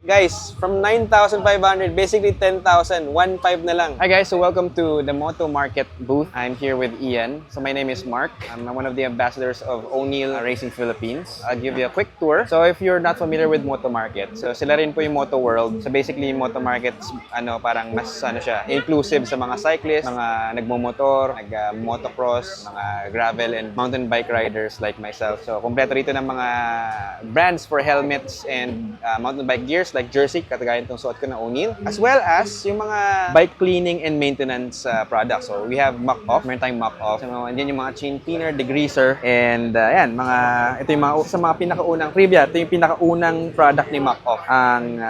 Guys, from 9,500, basically 10,000, 1.5 na lang. Hi guys, so welcome to the Moto Market booth. I'm here with Ian. So my name is Mark. I'm one of the ambassadors of O'Neill Racing Philippines. I'll give you a quick tour. So if you're not familiar with Moto Market, so sila rin po yung Moto World. So basically, Moto Market's parang mas siya, inclusive sa mga cyclists, mga nagmomotor, nag-motocross, mga gravel and mountain bike riders like myself. So kompleto rito ng mga brands for helmets and mountain bike gears like jersey, katagayan itong suot ko na O'Neill, as well as yung mga bike cleaning and maintenance products. So we have Mach-Off, meron tayong Mach-Off. So andyan yung mga chain cleaner, degreaser, and yan, ito yung sa mga pinakaunang trivia, ito yung pinakaunang product ni Mach-Off, ang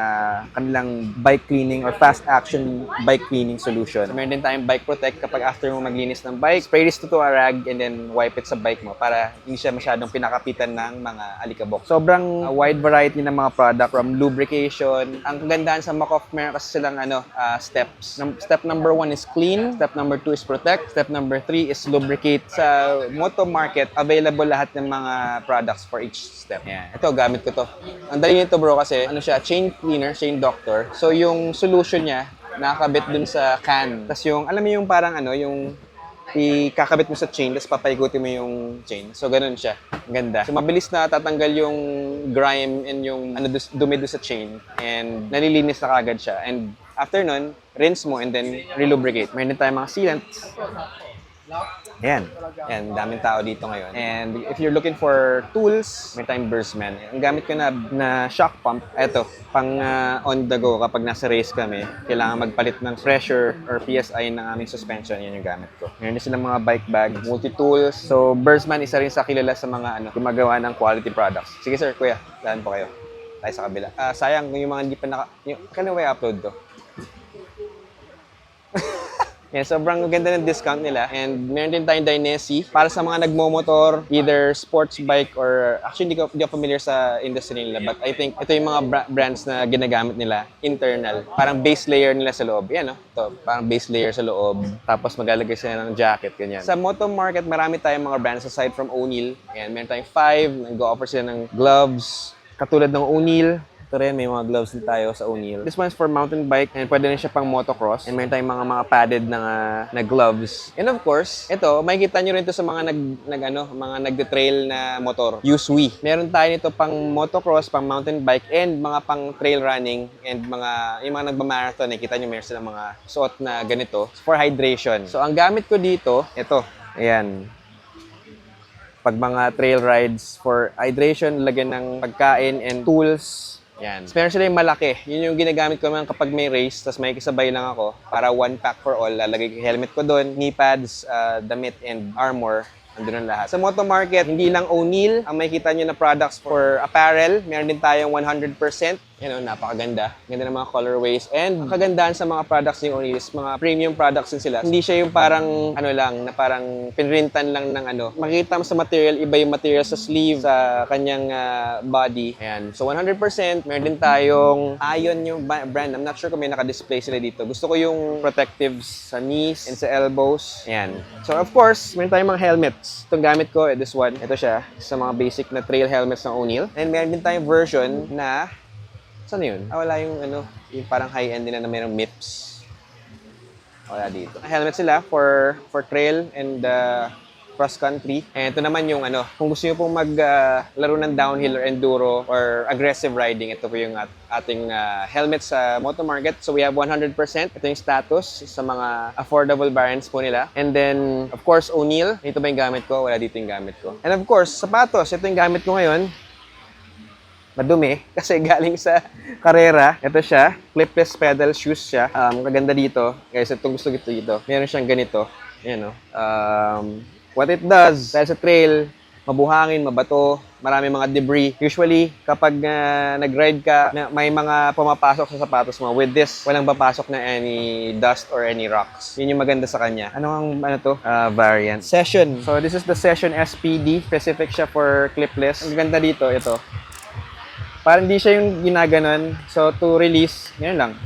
kanilang bike cleaning or fast action bike cleaning solution. So meron din tayong Bike Protect kapag after mo maglinis ng bike, spray this to a rag and then wipe it sa bike mo para hindi siya masyadong pinakapitan ng mga alikabok. Sobrang wide variety ng mga product from lubrication. Ang kagandahan sa Mach-Off, meron kasi silang steps. Step number 1 is clean, step number 2 is protect, step number 3 is lubricate. Sa Moto Market, available lahat ng mga products for each step. Yan. Ito, gamit ko to. Ang dali nito bro kasi, chain cleaner, chain doctor. So yung solution niya, nakakabit dun sa can. Tapos yung, alam mo yung parang yung ikakabit mo sa chain, tapos papaikutin mo yung chain. So, ganun siya. Ang ganda. So, mabilis na tatanggal yung grime and yung dumi doon sa chain. And nalilinis na kagad siya. And after nun, rinse mo and then relubricate. Meron din tayong mga sealants. Ayan. Ayan, daming tao dito ngayon. And if you're looking for tools, may tayong Burstman. Ang gamit ko na shock pump, eto, pang on the go kapag nasa race kami, kailangan magpalit ng pressure or PSI ng aming suspension, yan yung gamit ko. Meron din silang mga bike bag, multi-tools. So, Burstman, isa rin sa kilala sa mga gumagawa ng quality products. Sige sir, kuya, daan po kayo. Tayo sa kabila. Sayang, yung mga hindi pa kailan ba i-upload to? Yeah, sobrang ganda ng discount nila. And meron din tayong Dainese para sa mga nagmomotor, either sports bike or actually hindi ko familiar sa industry nila, but I think ito yung mga brands na ginagamit nila internal. Parang base layer nila sa loob. Yan, no? Ito, parang base layer sa loob. Tapos maglalagay sila ng jacket, ganyan. Sa Moto Market, marami tayong mga brands aside from O'Neill. And meron tayong 5, nag-offer sila ng gloves, katulad ng O'Neill. Ito rin, may mga gloves din tayo sa O'Neill. This one's for mountain bike and pwede rin siya pang motocross. And meron tayong mga padded na gloves. And of course, ito, makikita nyo rin ito sa mga mga nagde-trail na motor. USWE. Meron tayo nito pang motocross, pang mountain bike, and mga pang trail running. And yung mga nagmamarathon, nakikita nyo meron silang mga suot na ganito for hydration. So, ang gamit ko dito, ito. Ayan. Pag mga trail rides for hydration, lagyan ng pagkain and tools. Yan. Meron sila yung malaki. Yun yung ginagamit ko naman kapag may race, tapos may kisabay lang ako para one pack for all. Lalagay ko helmet ko doon, knee pads, damit, and armor. Andun ang lahat. Sa Moto Market, hindi lang O'Neill ang makikita nyo na products for apparel. Meron din tayong 100%. Napakaganda. Ganda ng mga colorways. And ang kagandahan sa mga products ni O'Neill is mga premium products din sila. Hindi siya yung parang, na parang pinrintan lang ng Makikita mo sa material, iba yung material sa sleeve, sa kanyang body. Ayan. So 100%. Meron din tayong Ion yung brand. I'm not sure kung may naka-display sila dito. Gusto ko yung protectives sa knees and sa elbows. Ayan. So of course, meron tayong mga helmets. Itong gamit ko, this one. Ito siya. Sa mga basic na trail helmets ng O'Neill. And meron din tayong version na saan yun? Wala yung yung parang high-end nila na mayroong MIPS. Wala dito. Helmet sila for trail and cross-country. And ito naman yung kung gusto nyo pong maglaro ng downhill or enduro or aggressive riding, ito po yung ating helmet sa Moto Market. So we have 100%. Ito yung status sa mga affordable variants po nila. And then, of course, O'Neill. Ito ba yung gamit ko? Wala dito yung gamit ko. And of course, sapatos. Ito yung gamit ko ngayon. Madumi kasi galing sa karera. Ito siya, clipless pedal shoes siya. Kaganda dito. Guys, itong gusto ko dito. Meron siyang ganito. Ayan, what it does, dahil sa trail, mabuhangin, mabato, marami mga debris. Usually, kapag nag-ride ka, may mga pumapasok sa sapatos mo. With this, walang papasok na any dust or any rocks. Yun yung maganda sa kanya. Variant? Session. So, this is the Session SPD. Specific siya for clipless. Ang ganda dito, ito. Parang hindi siya yung ginaganon. So, to release, yun lang.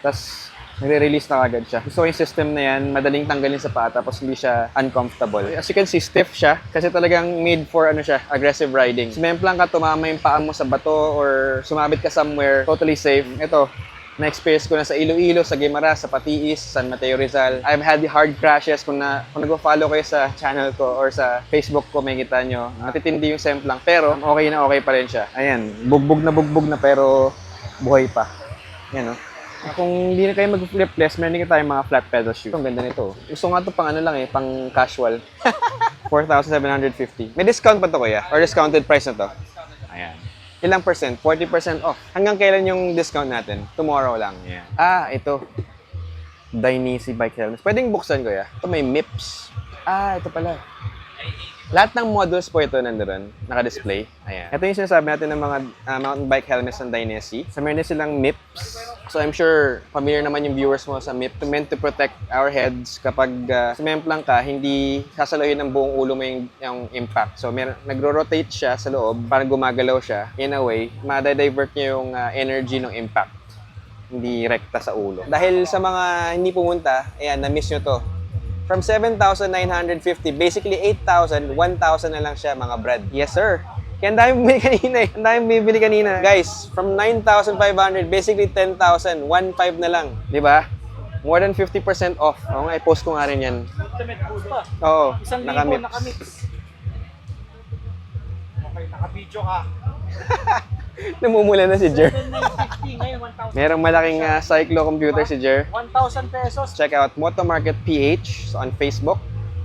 Tapos, Nagre-release na agad siya. Gusto ko yung system na yan, madaling tanggalin sa paa tapos hindi siya uncomfortable. As you can see, stiff siya kasi talagang made for aggressive riding. Sumemplang ka, tumama yung paa mo sa bato or sumabit ka somewhere, totally safe. Ito, na-experience ko na sa Iloilo, sa Guimaras, sa Patiis, San Mateo Rizal. I've had the hard crashes. Kung nag-follow kayo sa channel ko or sa Facebook ko, may kita nyo. Matitindi yung semplang. Pero okay pa rin siya. Ayan, bugbog na pero buhay pa. Yan, no? Kung hindi na kayo mag-flipless, meron din tayong mga flat pedal shoes. Ang ganda nito. Gusto nga ito pang pang casual. 4,750. May discount pa to, kuya? Or discounted price na to? Ayan. Ilang percent? 40% off. Hanggang kailan yung discount natin? Tomorrow lang. Yan. Ito. Dainese bike helmets. Pwedeng buksan, kuya. Ito may MIPS. Ito pala. Lahat ng models po ito nandoon, naka-display. Ayan. Ito yung sinasabi natin ng mga mountain bike helmets ng Dainese. So, meron din silang MIPS. So, I'm sure familiar naman yung viewers mo sa MIP. Meant to protect our heads kapag sumemplang ka, hindi sasaluhin ng buong ulo mo yung impact. So, nagro-rotate siya sa loob, parang gumagalaw siya. In a way, ma-divert niya yung energy ng impact. Hindi rekta sa ulo. Dahil sa mga hindi pumunta, ayan, na-miss nyo to. From 7,950, basically 8,000, 1,000 na lang siya, mga Brad. Yes, sir. Kaya ang dami bumili kanina eh. Ang dami bibili kanina. Guys, from 9,500, basically 10,000, 1,500 na lang. Di ba? More than 50% off. Oo nga, i-post ko nga rin yan. Ultimate boost pa. Oo, 1,000 nakamix. Okay, naka-video ka. Namumula na si Jer. 7,950 ngayon, 1,000. Merong malaking cyclo-computer si Jer. 1,000 pesos. Check out Moto Market PH on Facebook,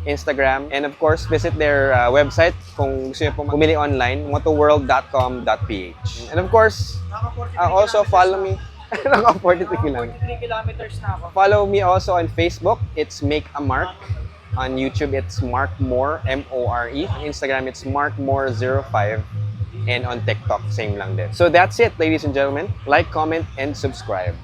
Instagram, and of course, visit their website kung gusto nyo pong bumili online, motoworld.com.ph. And of course, also follow me. Naka 43 kilometers. 43 kilometers na ako. Follow me also on Facebook. It's Make a Mark. On YouTube, it's Mark More, M-O-R-E. On Instagram, it's MarkMore05. And on TikTok, same lang din. So that's it, ladies and gentlemen. Like, comment, and subscribe.